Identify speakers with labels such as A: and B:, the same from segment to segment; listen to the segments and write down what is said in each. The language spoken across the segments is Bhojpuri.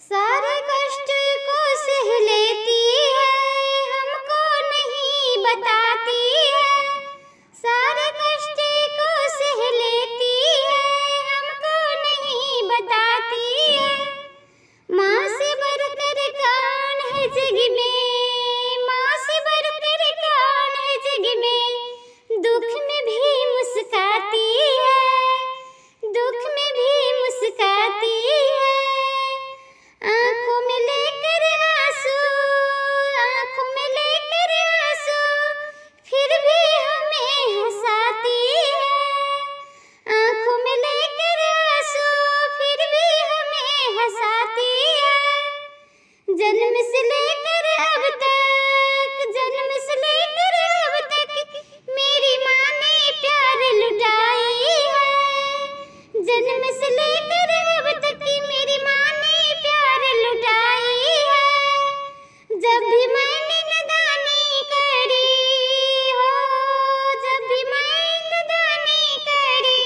A: सारे कष्ट को सह लेती है, हमको नहीं बताती है। सारे कष्ट को सह लेती है, हमको नहीं बताती है। माँ से बढ़कर कौन है जग में, माँ से बढ़कर कौन है जग में। दुख में भी मुस्काती है, दुख में भी मुस्काती है। आँखों में लेकर आंसू, आँखों में लेकर आंसू, फिर भी हमें हंसाती है। आँखों में लेकर आंसू, फिर भी हमें हंसाती है। जन्म से लेकर अब तक, जन्म से लेकर अब तक मेरी माँ ने प्यार लुटाई है। जन्म से लेकर अब तक मेरी माँ ने प्यार लुटाई है। जब भी मैंने नादानी करी हो, जब भी मैं नादानी करी,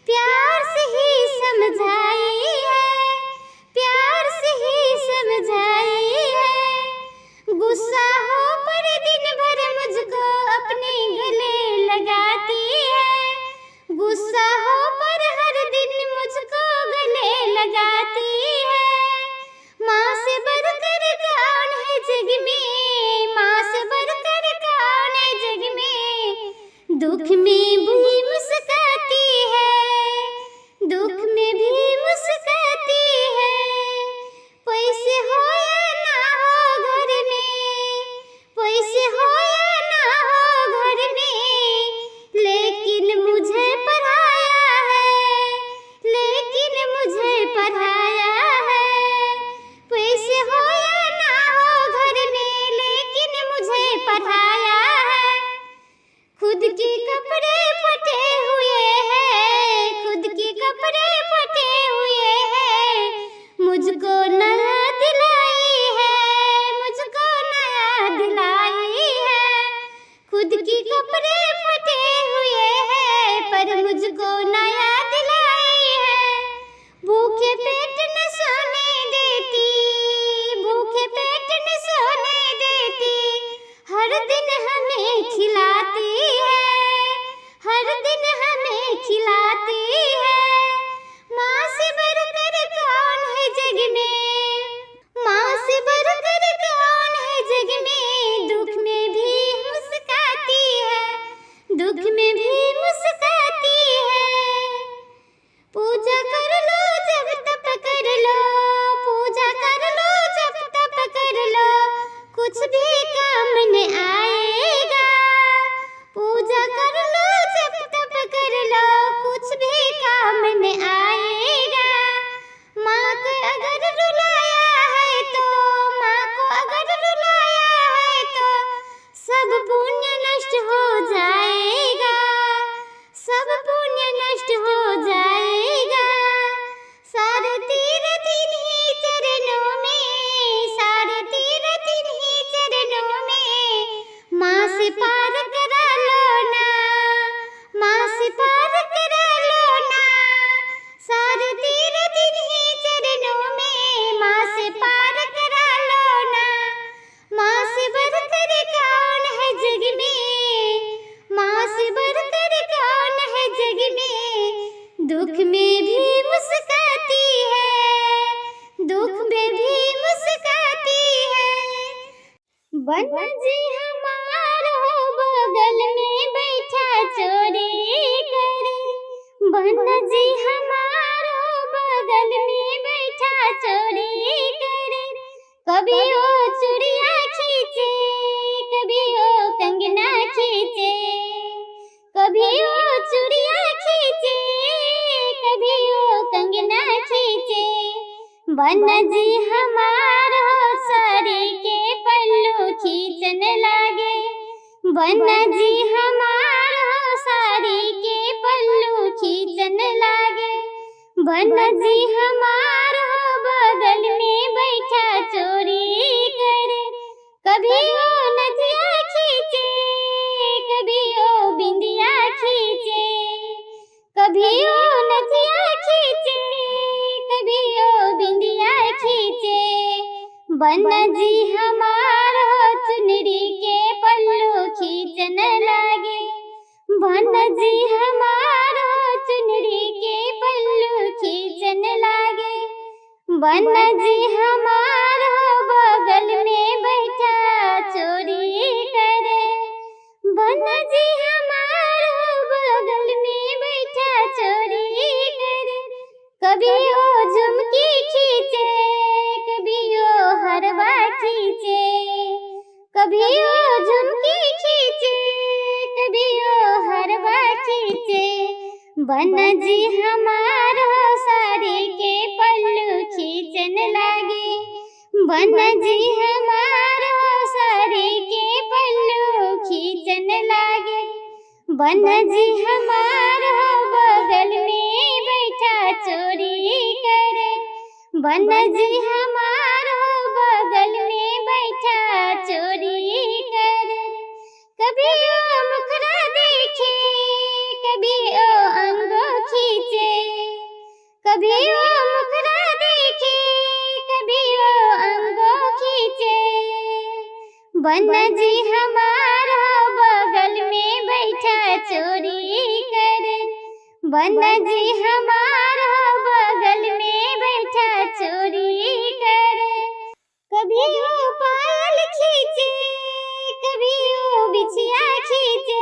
A: प्यार से ही समझाई है, प्यार से ही समझाई है। गुस्सा हो पर दिन भर मुझको अपने गले लगाती है। गुस्सा हो पर हर दिन मुझको गले लगाती है। माँ से बढ़कर कौन है जग में, माँ से बढ़कर कौन है जग में। दुख में भी मुस्काती है, दुख में भी मुस्काती है। पैसे हो या ना हो घर में, पैसे हो या ना हो घर में, लेकिन मुझे पढ़ाया है, लेकिन मुझे पढ़ाया है। पैसे हो या ना हो घर में, लेकिन मुझे पढ़ाया है। खुद के कपड़े फटे हुए हैं, खुद के कपड़े फटे हुए हैं। मुझको नया दिलाई है, मुझको नया दिलाई है। खुद के कपड़े फटे हुए हैं, पर मुझको नया दिलाई है। भूखे पेट न सोने देती, भूखे पेट न सोने देती, हर दिन हमें खिलाती है, हर दिन हमें खिलाती है। माँ से बढ़कर कौन है जग में, माँ से बढ़कर कौन है जग में। दुख में भी मुस्काती है, दुख में भी मुस्काती है। पूजा कर लो जब तप कर लो, पूजा कर लो जब तप कर लो, कुछ भी काम न आएगा। पूजा कर लो जब तप कर लो, कुछ भी काम न आएगा। माँ को अगर रुलाया है तो, माँ को अगर रुलाया है तो, सब पुण्य नष्ट हो जाएगा, सब पुण्य नष्ट हो जाएगा। सारे तीरथ इन्हीं चरणों में, सारे तीरथ इन्हीं चरणों में। माँ से पार करा लो ना, माँ से पार करा लो ना। सारे तीरथ इन्हीं चरणों में, माँ से पार करा लो ना। माँ से बढ़कर कौन है जग में, माँ से बढ़कर कौन है जग में। दुख में भी मुस्काती है, दुख में भी मुस्काती है। बन्ना जी हमारो बगल में बैठा चोरी करे, बन्ना जी हमारो बगल में बैठा चोरी करे। कभी वो चूड़ियाँ खींचे, कभी वो कंगना खींचे, कभी वो चूड़ियाँ खींचे, कभी वो कंगना खींचे। बन्ना जी हमारो साड़ी के पल्लू खींचन लागे, बन्ना जी हमारो साड़ी के पल्लू खींचन लागे। बन्ना जी हमारो बगल में बैठा चोरी करे। कभी वो नदिया खींचे, कभी वो बिंदिया खींचे, कभी वो नदिया खींचे, कभी वो बिंदिया खींचे। बन्ना जी हमारो चुनरी के पल्लू खींचन लागे। बन्ना जी हमारो चुनरी के पल्लू खींचन लागे। बन्ना जी हमारो बगल में बैठा चोरी करे। बन्ना जी हमारो बगल में बैठा चोरी करे। कभी वो झुमकी खींचे, कभी वो हरवा खींचे। कभी वो झुमकी खींचे, कभी वो हरवा खींचे। बन्ना जी हमारो साड़ी के पल्लू खींचन लागे। बन्ना जी हमारो साड़ी के पल्लू खींचन लागे। बन्ना जी हमारो बगल में बैठा चोरी करे। बन्ना जी हमारो बगल में बैठा चोरी करे। कभी वो मुखरा देखे, कभी वो अंगो खींचे। कभी वो मुखरा देखे, कभी वो अंगो खींचे। बन्ना जी हमारो बगल में बैठा चोरी करे। बन्ना जी हमारो बगल में बैठा चोरी करे। कभी वो पायल खींचे, कभी वो बिछिया खींचे।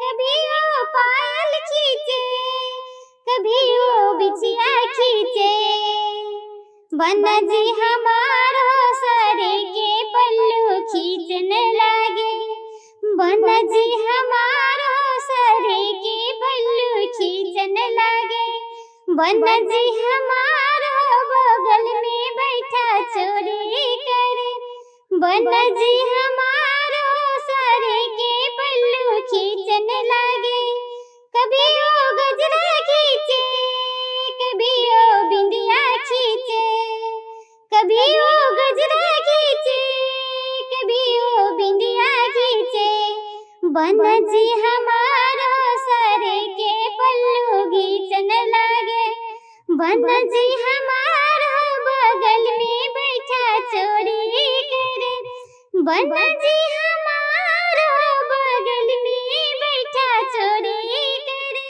A: कभी वो पायल खींचे, कभी वो बिछिया खींचे। बन्ना जी हमारो साड़ी के पल्लू खींचन लागे। बन्ना जी हमारो साड़ी के पल्लू खींचन लागे। बन्ना जी हमारो बगल में बैठा चोरी करे। बन्ना जी हमारो साड़ी के पल्लू खींचन लागे। कभी वो गजरा खींचे, कभी वो बिंदिया खींचे। कभी वो गजरा खींचे, कभी वो बिंदिया खींचे। बन्ना जी हमारो साड़ी के पल्लू खींचन लागे। बन्ना जी हमारो बगल में बैठा चोरी करे। बन्ना जी हमारो बगल में बैठा चोरी करे।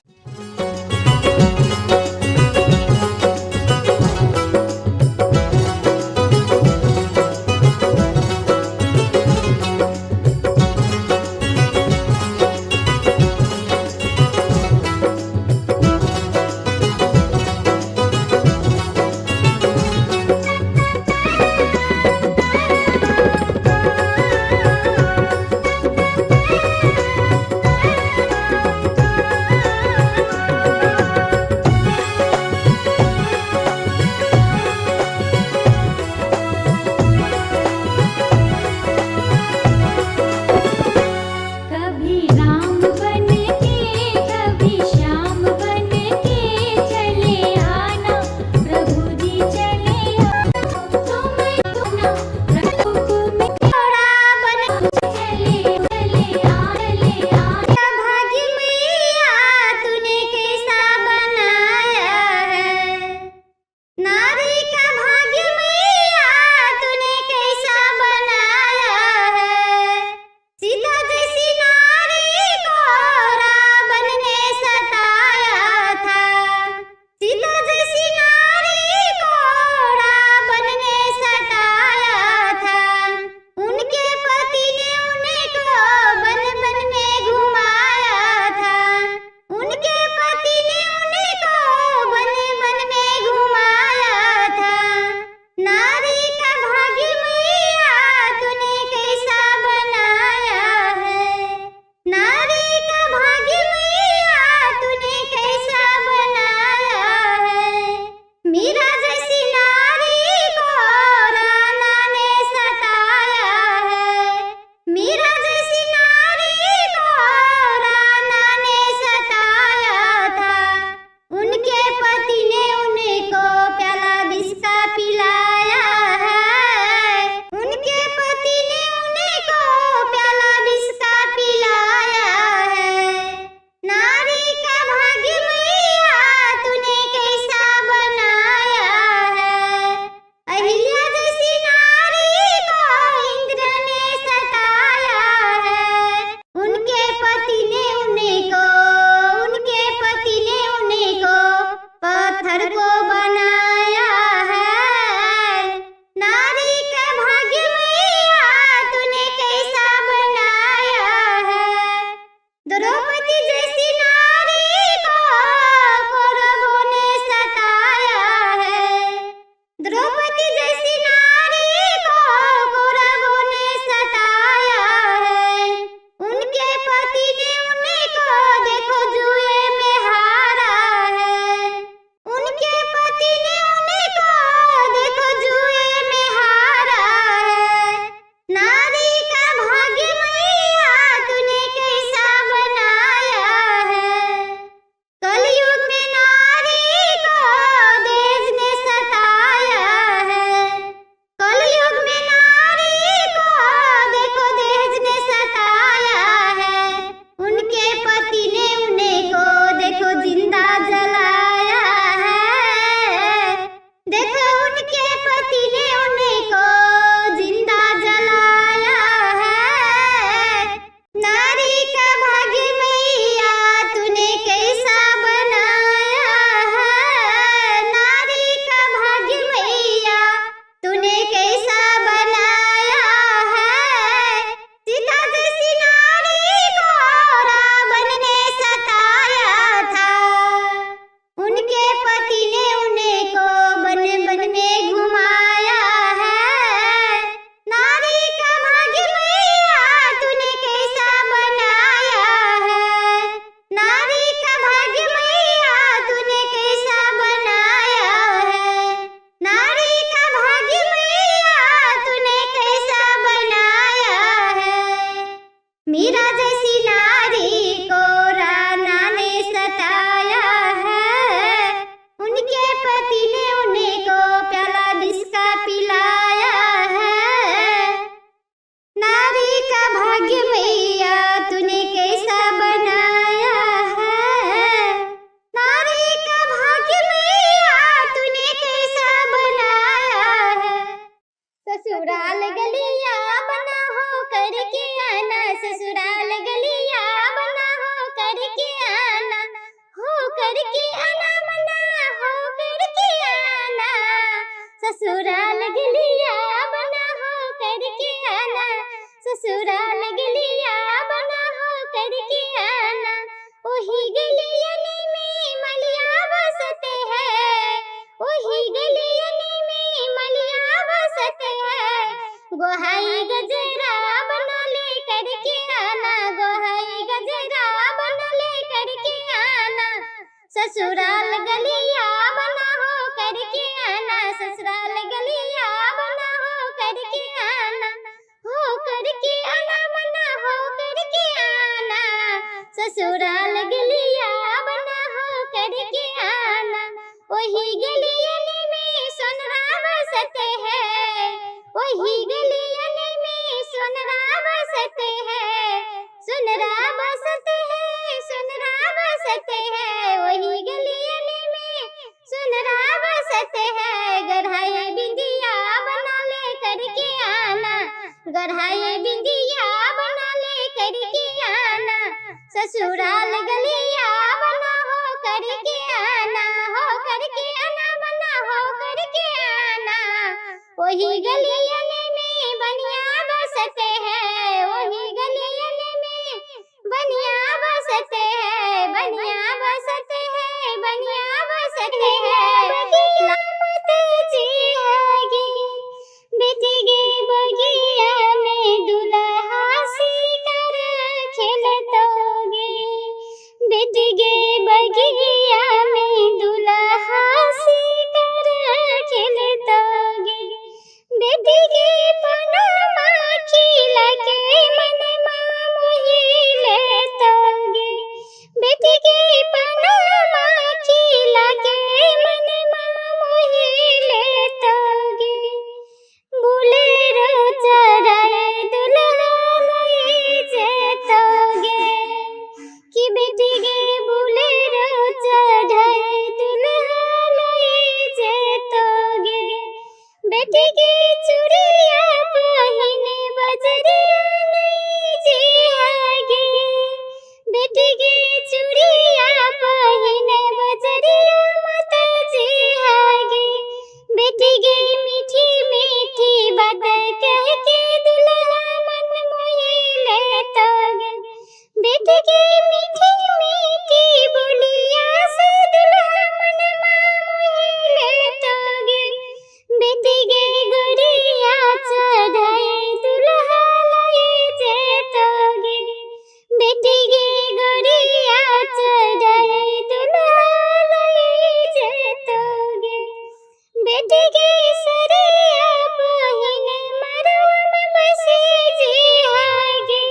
A: ससुराल गलिया बना हो करके आना, वही गलियन में मलिया बसते हैं, वही गलियन में मलिया बसते हैं। गोहाई गजरा बना ले करके आना, गोहाई गजरा बना ले करके आना, ससुराल गलिया बना हो करके आना, ससुराल गलिया बना हो करके आना, हो करके आना बना हो करके आना, ससुराल गलिया बना हो करके आना। वही गलियन में सोनरा बसते हैं, वही गलियन में सोनरा बसते हैं, सोनरा बसते हैं, सोनरा बसते हैं, वही गलियन में सोनरा बसते हैं। गढ़ाई बिंदिया बना ले करके आना, गढ़ाई बिंदिया बना ले करके आना, ससुराल गलिया बना हो करके आना, हो करके आना बना हो करके आना। वही गलियन में बनिया बसते हैं, वही गलियन में बनिया बसते हैं, बनिया बसते हैं, बनिया बसते हैं। बगिया मत जिहागी बिजगे बगिया में दुल्हा शिकार खेलतोगे, बिजगे बगिया में दुल्हा शिकार खेलतोगे, बिजगे पनमा खिला के मनमा मोहि लेतोगे, बिजगे पनमा खिला के मनमा मोहि लेतोगे। बुलेरो चढ़ाए दुल्हा लई जेतोगे, कि बिजगे बुलेरो चढ़ाए दुल्हा लई जेतोगे, बिजगे चूड़िया पहिने बजरिया नहीं जिहागे, बिजगे चूड़िया पहिने बजरिया मत जिहागे, बिजगे मीठी मीठी बात कह के दुल्हा मन मोहि लेतोगे, बिजगे मीठी मीठी बोलिया से दुल्हा मन मोहि लेतोगे, बिजगे गुड़िया चढ़ाए दुल्हा लई जेतोगे, बिजगे गुड़िया चढ़ाए दुल्हा लई जेतोगे, बिजगे सरिया पहिने मरवा में बसी जिहागे,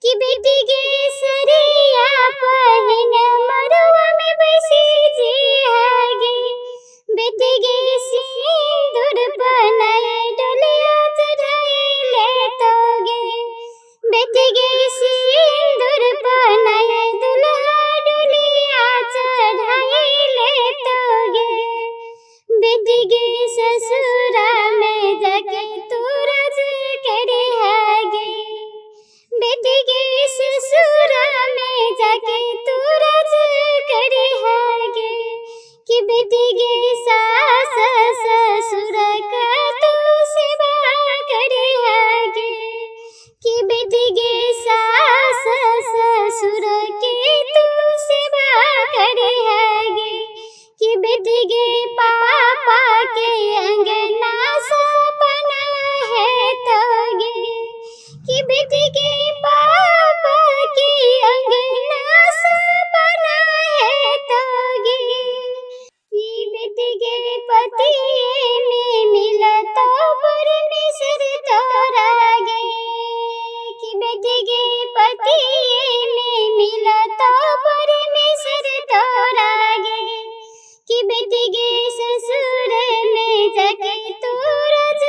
A: कि बिजगे सरिया पहिने मरवा में बसी जिहागे, बिजगे सिंदूर बनाए डोलिया चढ़ाए लेतोगे, बिजगे सिंदूर बनाए दुल्हा डोलिया चढ़ाए लेतोगे, बिजगे ससुरा में जाके तू राज करे हागे, बिजगे ससुरा में जाके तू राज करे हागे, कि बिजगे सास ससुर का तू सेवा करे हागे, कि बिजगे सास ससुर के तू सेवा करे हागे, कि बिजगे पापा के अंगना सपना है तोगे, कि बिजगे पापा के अंगना सपना है तोगे, कि बिजगे पति में मिला तो परमेश्वर तोरागे, कि बिजगे पति में मिला तो परमेश्वर तोरागे, कि बिजगे ससुर में जाके तू राज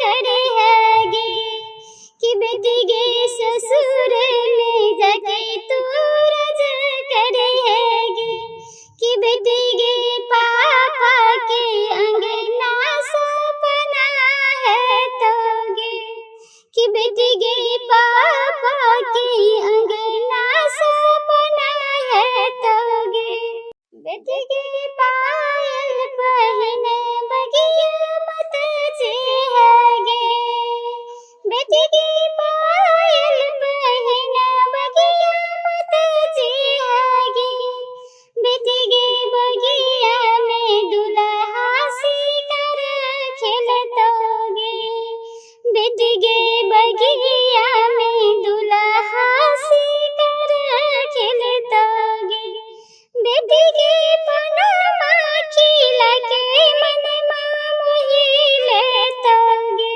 A: करे हागे, कि बिजगे ससुर में जाके तू राज करे हागे, कि बिजगे पापा के अंगना सपना है तोगे, कि बिजगे पापा के अंगना सपना है तोगे, बिजगे पायल पहिने बगिया मत जिहागे, बिजगे पायल बेटी के पनमा खिला के मनमा मोहि लेतोगे।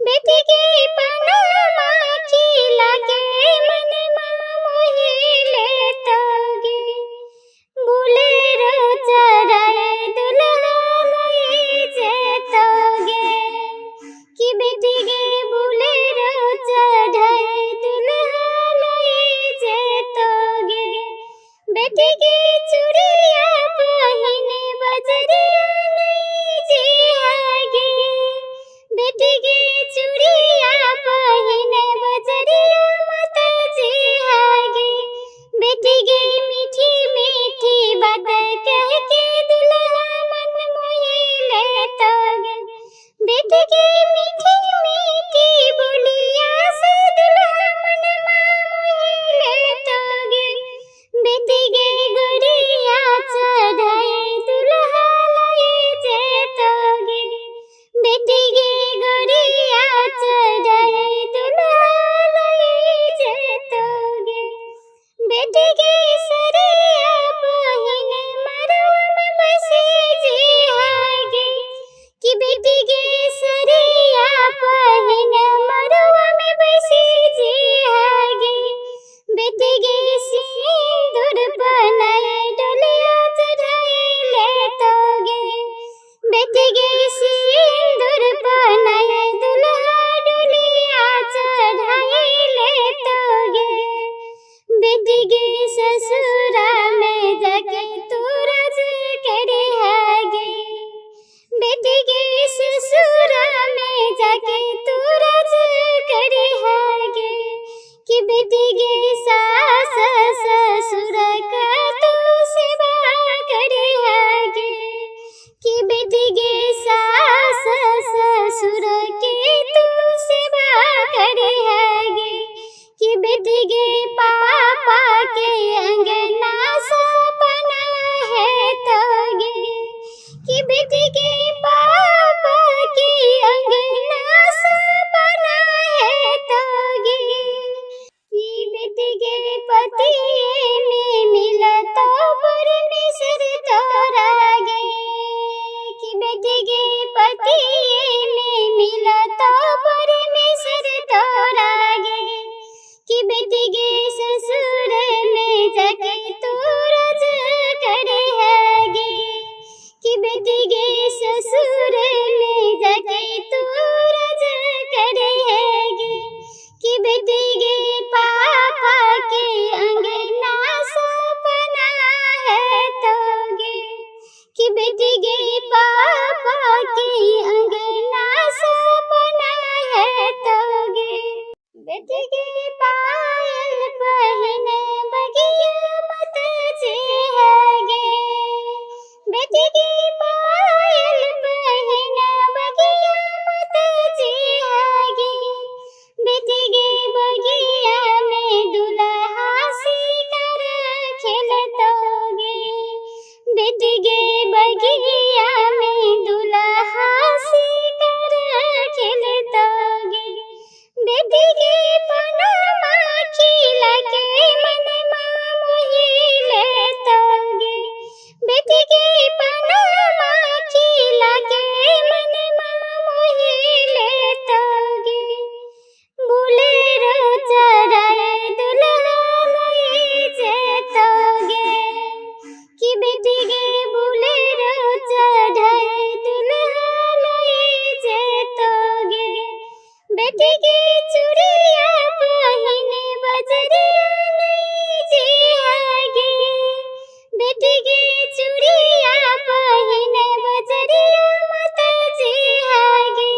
A: बेटी के पनमा खिला के मनमा मोहि लेतोगे। बुलेरो चढ़ाए दुल्हा लई जेतोगे। कि बेटी गे बुलेरो चढ़ाए दुल्हा लई जेतोगे। बेटी के चूड़िया पहिने बजरिया नहीं जिहागे। बेटी के चूड़िया पहिने बजरिया मत जिहागे। बेटी गे मीठी मीठी बात कह के दुल्हा मन मोहि लेतोगे। बेटी के मीठी मीठी बोलिया से दुल्हा मनमा मोहि लेतोगे। बेटी गे गुड़िया चढ़ाए दुल्हा लई जेतोगे। बेटी गे गुड़िया चढ़ाए दुल्हा लई जेतोगे। बेटी के सरिया पहिने मरवा में बसी जिहागे। कि बेटी के सरिया पहिने मरवा में बसी जिहागे। बेटी के सिंदूर बनाए डोलिया चढ़ाए लेतोगे। बेटी के सिंदूर बनाए दुल्हा डोलिया चढ़ाए लेतोगे। बेटी के ससुरा में जाके तू राज करे हागे। बेटी के ससुरा में जाके तू राज करे हागे। कि बेटी के सास ससुर का तू सेवा करे हागे। कि बेटी के सास ससुर के तू सेवा करे हागे। कि बेटी के पापा के अंगना सपना है तोगे। कि बेटी के पापा के अंगना सपना है तोगे। कि बेटी के पति में मिला तो परमेश्वर तोरागे। कि बेटी के पति में मिला तो परमेश्वर तोरागे। कि बेटी के ससुर में जाके तू राज करे हागे। कि बेटी के ससुर में जाके तू राज करे हागे। कि बेटी के पापा के अंगना सपना है तोगे। कि बेटी के पापा के अंगना सपना है तोगे। बेटी के पायल पहिने बगिया मत जिहागे। बेटी के पायल पहिने बगिया मत जिहागे। बेटी के बगिया में दुल्हा शिकार खेलतोगे। बेटी के बगिया में दुल्हा शिकार खेलतोगे। बेटी के पनमा खिला के मनमा मोहि लेतोगे। बेटी के पनमा खिला के मनमा मोहि लेतोगे। बुलेरो चढ़ाए दुल्हा लई जेतोगे। कि बेटी के बुलेरो चढ़ाए दुल्हा लई जेतोगे। बेटी के चूड़िया पहिने बजरिया नहीं जिहागे। बेटी के चूड़िया पहिने बजरिया मत जिहागे।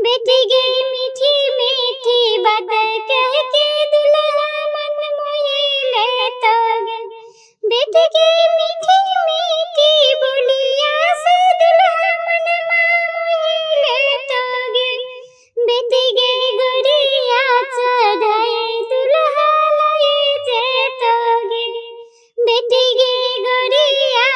A: बेटी के मीठी मीठी बात कह के दुल्हा मन मोहि लेतोगे। बेटी के मीठी मीठी बोलिया से दुल्हा मनमा मोहि लेतोगे। बेटी के गुड़िया चढ़ाए दुल्हा लई जेतोगे। बेटी के गुड़िया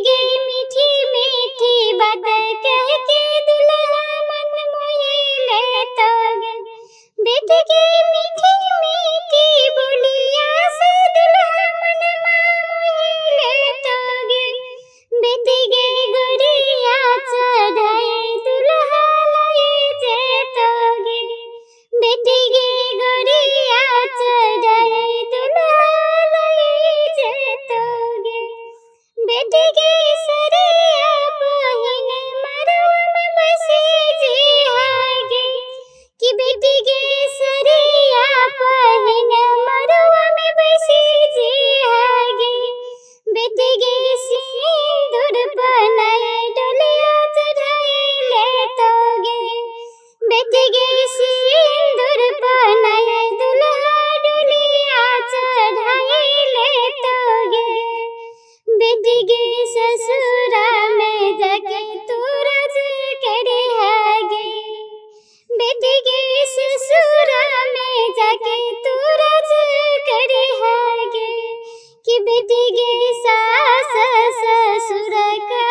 A: गे मीठी मीठी बात कह के दुल्हा मन मोहिले तोगे। बेटी गे मीठी मीठी बोलिया से दुल्हा मन मोहिले तोगे। बेटी गे गुड़िया चढ़ाए दुल्हा लई जेतोगे। बेटी गे गुड़िया चढ़ाए दुल्हा लई जेतोगे। बेटी गे सरिया पहिन मरवा में बसी जिहागे। कि बेटी गे सरिया पहिन मरवा में बसी जिहागे। बेटी गे सिंदूर बनाए डोलिया चढ़ाए ले तोगे। बेटी गे सिंदूर बनाए दुल्हा डोलिया चढ़ाए ले तोगे। बेटी गे ससुरा में जाके तू राज करे हागे। बेटी गे ससुरा में जाके तू राज करे हागे। कि बेटी गे सास ससुर का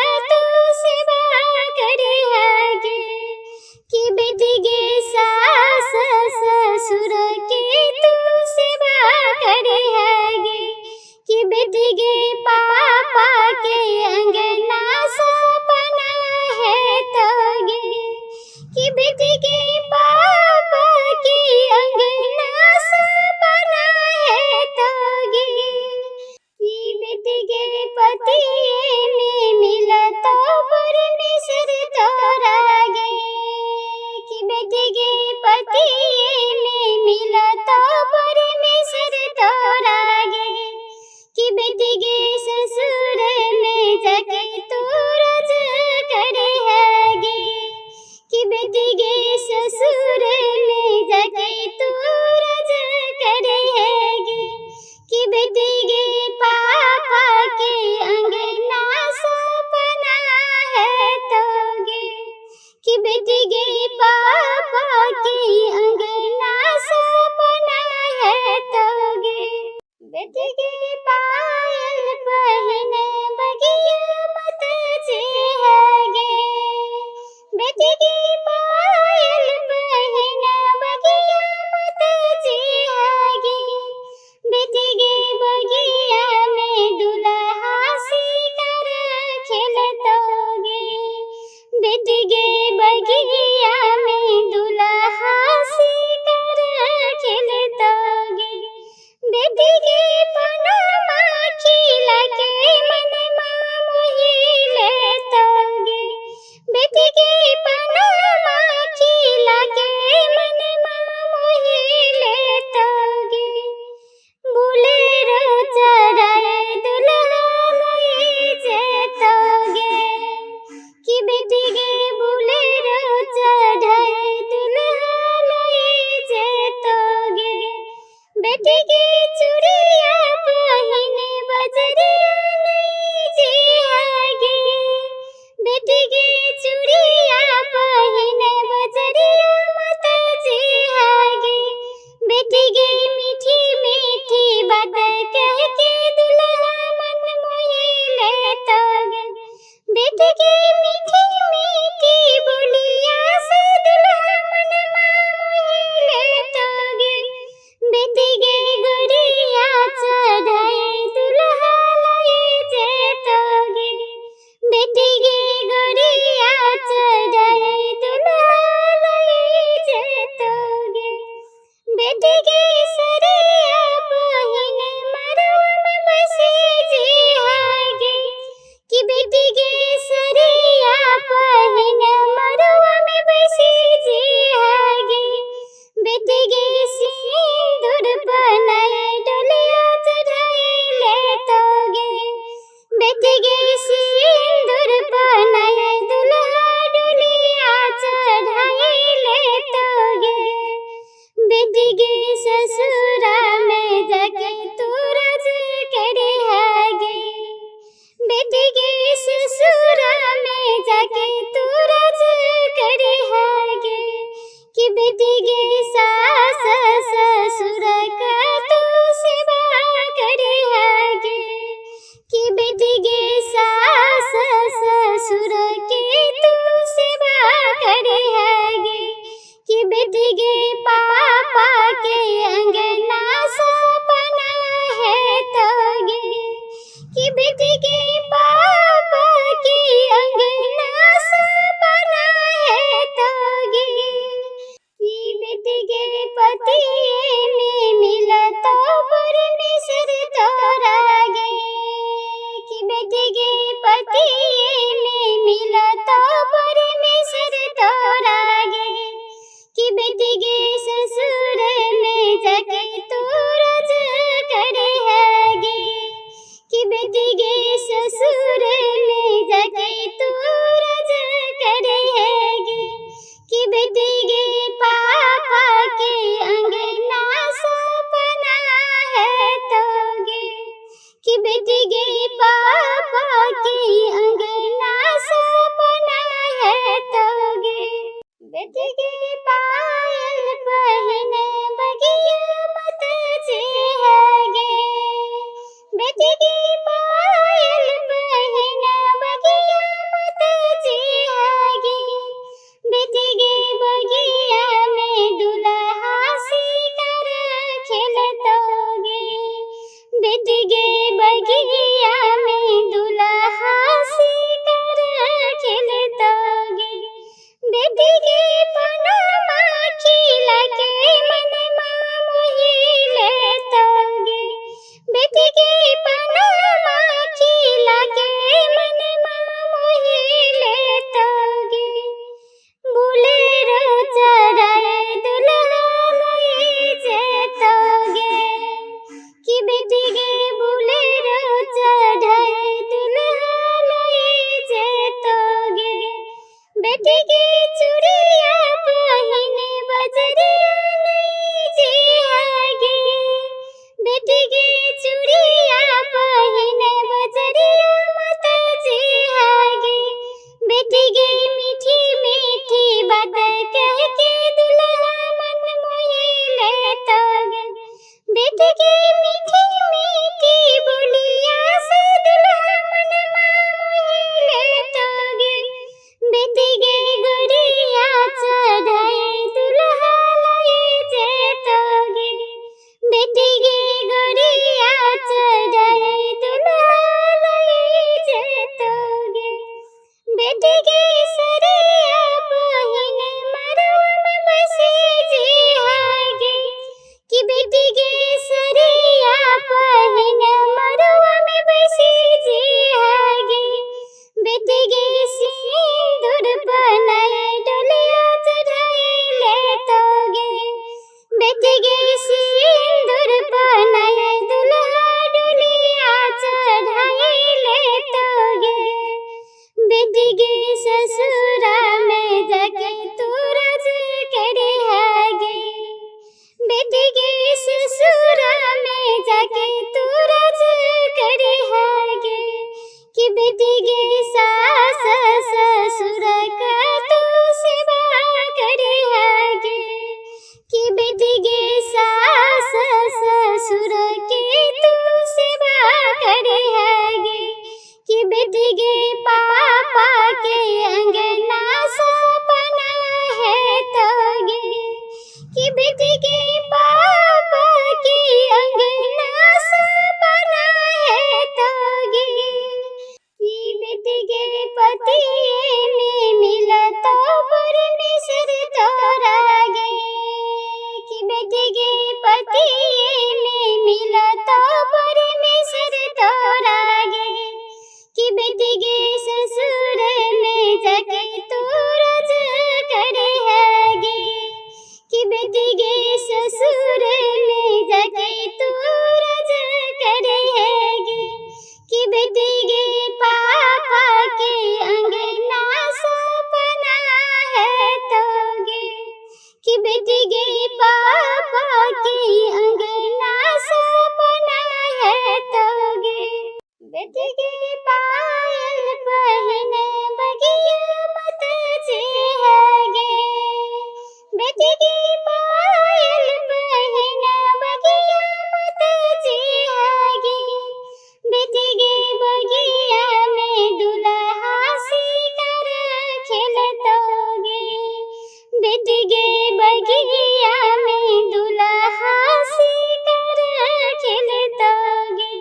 A: बेटी गे ससुरा में जाके तू राज करे हैगे बेटी गे ससुरा में जाके तू राज करे हैगे कि बेटी गे सास ससुर का तू सेवा करे हैगे कि बेटी गे सास ससुर के तू सेवा करे हैगे कि बेटी गे पापा के अंगना सपना है तोगे कि बेटी गे पापा के अंगना सपना है तोगे कि बेटी गे पति में मिला तो परमेश्वर तोरा गे कि बेटी गे पति में मिला तो परमेश्वर तोरा गे कि बेटी गे ससुर में जाके तू राज करे हैगे कि बेटी गे ससुर में जाके तू राज करे हैगे कि बेटी गे पापा के अंगना सपना है तोगे कि बेटी गे पापा के अंगना सपना है तोगे बेटी गे पायल पहने बगिया मत जे हैगे बेटी गे पायल पहने बगिया मत जे हैगे बेटी गे बगिया में दुल्हा शिकार खेलतोगे बेटी गे बगिया में दुल्हा शिकार खेलतोगे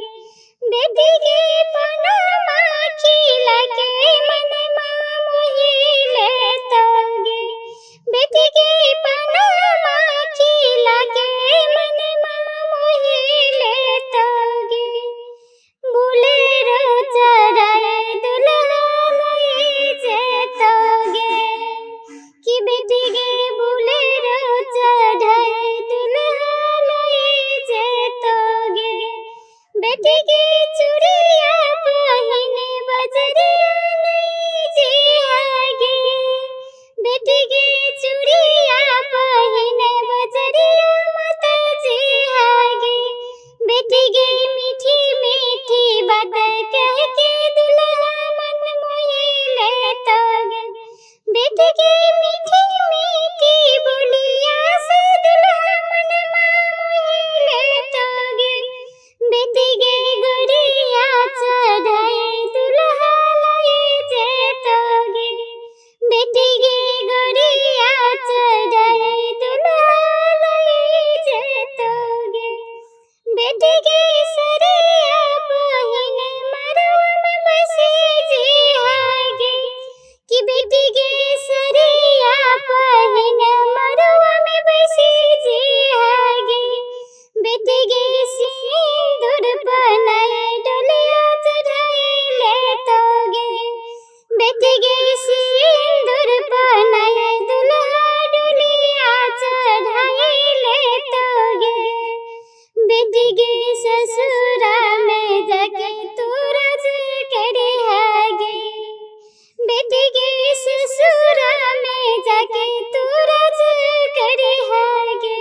A: बेटी गे पनमा खिला के मनमा मोही लेतोगे बेटी गे पनमा खिला के मनमा मोही लेतोगे बुलेरो चढ़ाए दुल्हा ले जेतोगे कि बेटी गे बुलेरो चढ़ाए दुल्हा ले जेतोगे बेटी गे चूड़िया पहिने बजरिया नहीं जे हैगे बेटी गे चूड़िया पहिने बजरिया मत जे हैगे बेटी गे मीठी मीठी बात कह के दुल्हा मन मोही लेतोगे बेटी गे मीठी मीठी बोलिया से दुल्हा मन मोही लेतोगे बेटी गे गुड़िया चढ़ाए दुल्हा ले जेतोगे बेटी गे गुड़िया चढ़ाए दुल्हा ले जेतोगे बेटी गे सरिया पहिने मरवा में बसे जे हैगे कि बेटी गे सरिया पहिने मरवा में बसे जे हैगे बेटी गे सिंदूर बनाए डोलिया चढ़ाए लेतोगे बेटी गे सिंदूर बनाए दुल्हा डोलिया चढ़ाए लेतोगे बेटी गे ससुरा में जाके तू राज करे हैगे बेटी गे ससुरा में जाके तू राज करे हैगे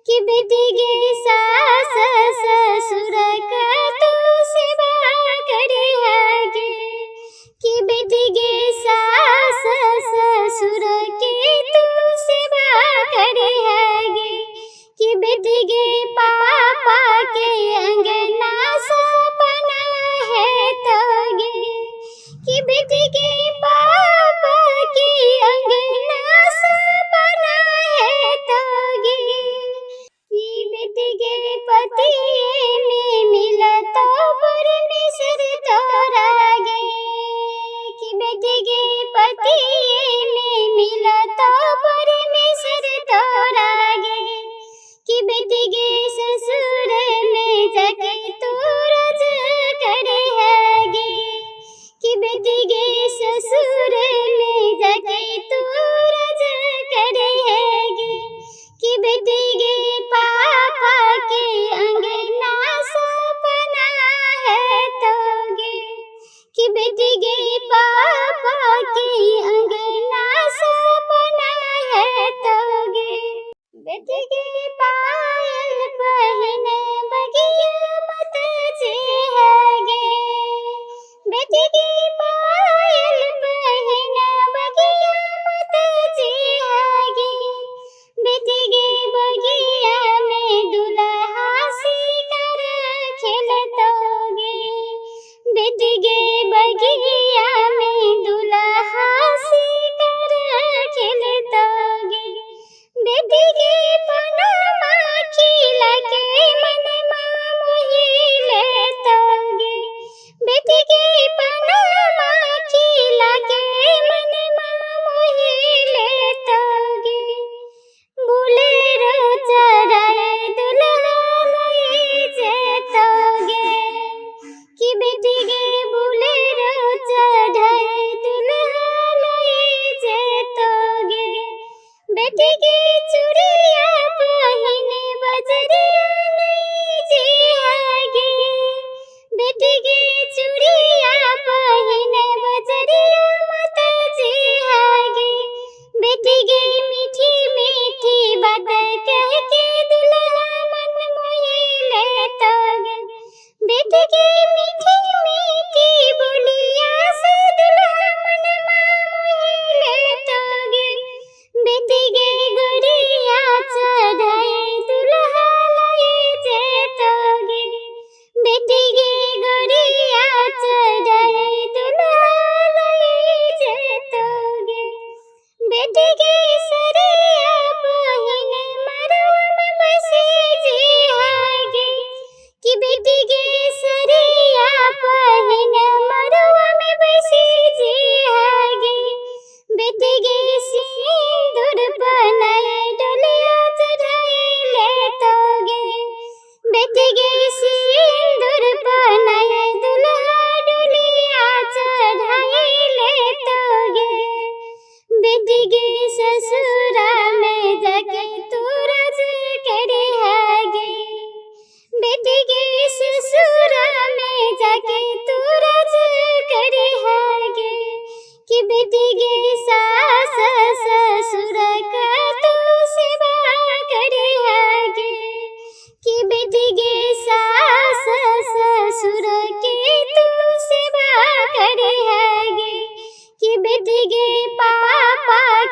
A: कि बेटी गे सास ससुर का तू सेवा करे हैगे कि बेटी गे सास ससुर के तू सेवा करे हैगे कि बेटी गे पापा के अंगना सपना है तोगे कि बेटी गे पापा के अंगना सपना है तोगे कि बेटी गे पति में मिला तो परमेश्वर तोरा गे कि बेटी गे पति में मिला तो परमेश्वर तोरा गे कि बेटी गे ससुर में जाके तू राज करे हैगे कि बेटी गे ससुर में जाके तू राज करे हैगे कि बेटी गे पापा के अंगना सपना है तोगे कि बेटी गे पापा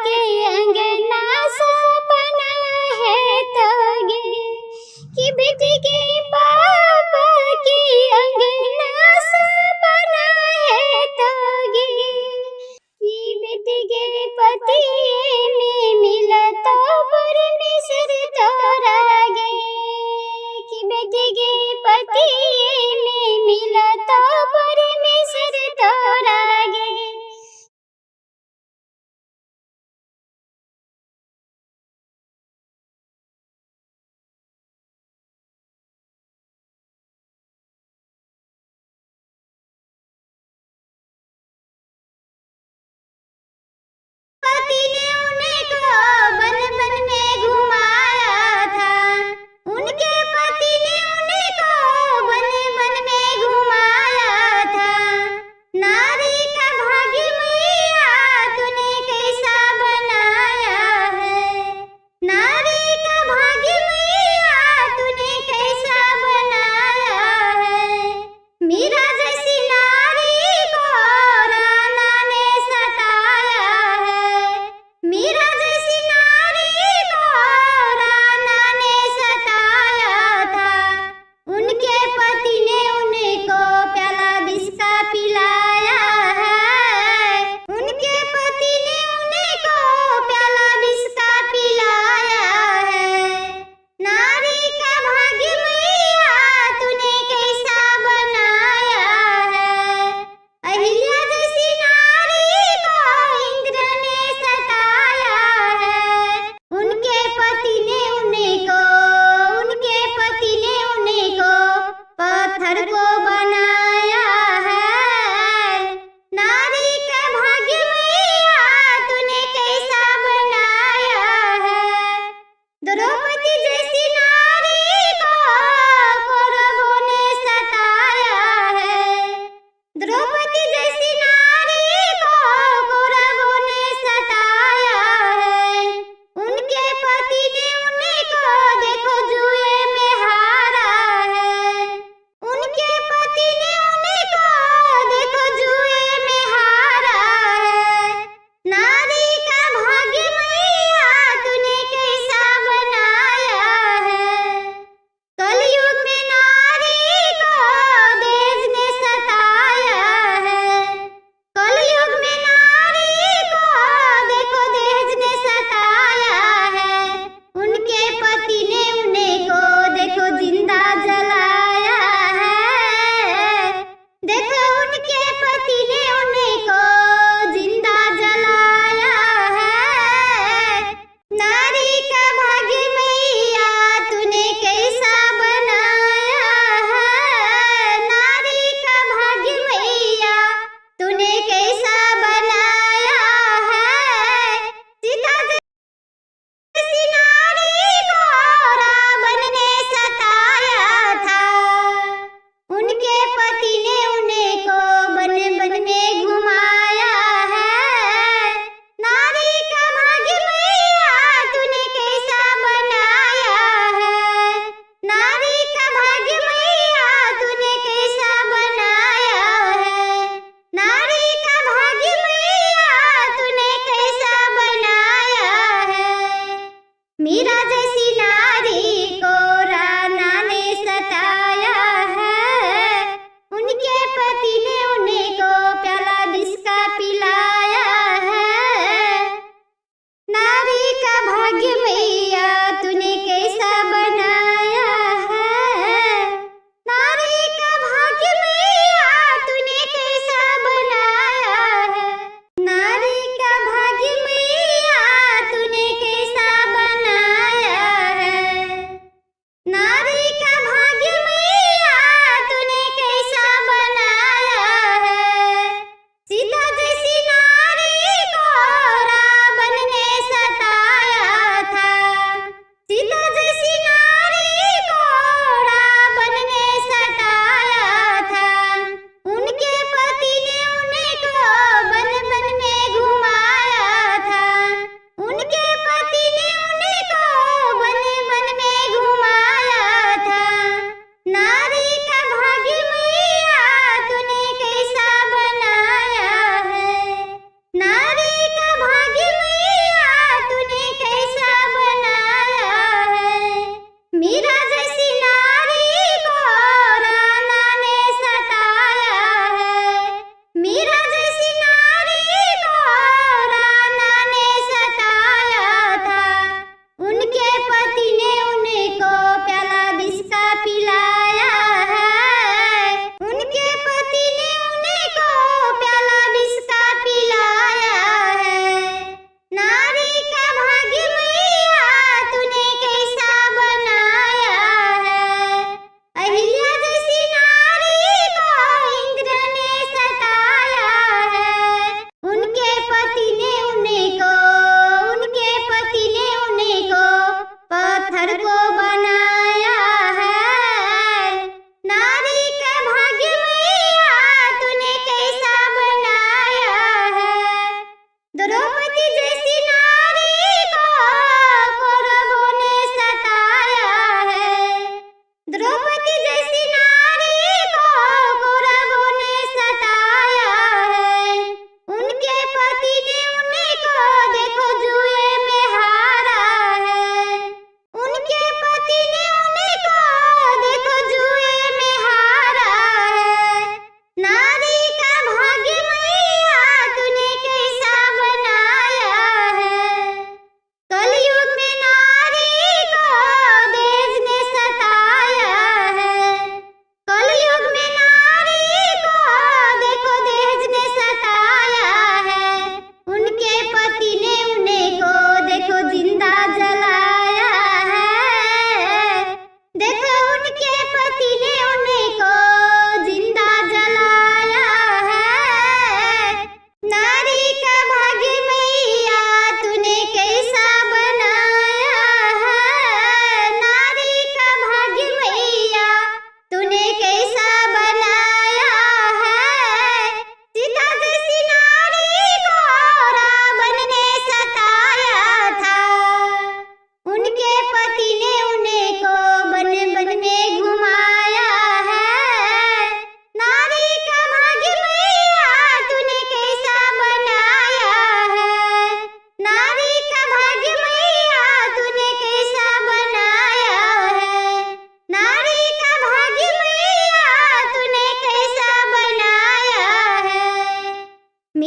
A: के अंगना सपना है तोगे कि बेटी के पापा के अंगना सपना है तोगे कि बेटी के पति में मिला तो परमेश्वर तोरागे कि बेटी के पति में मिला तो परमेश्वर तोरागे।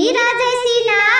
A: हीरा जैसी नारी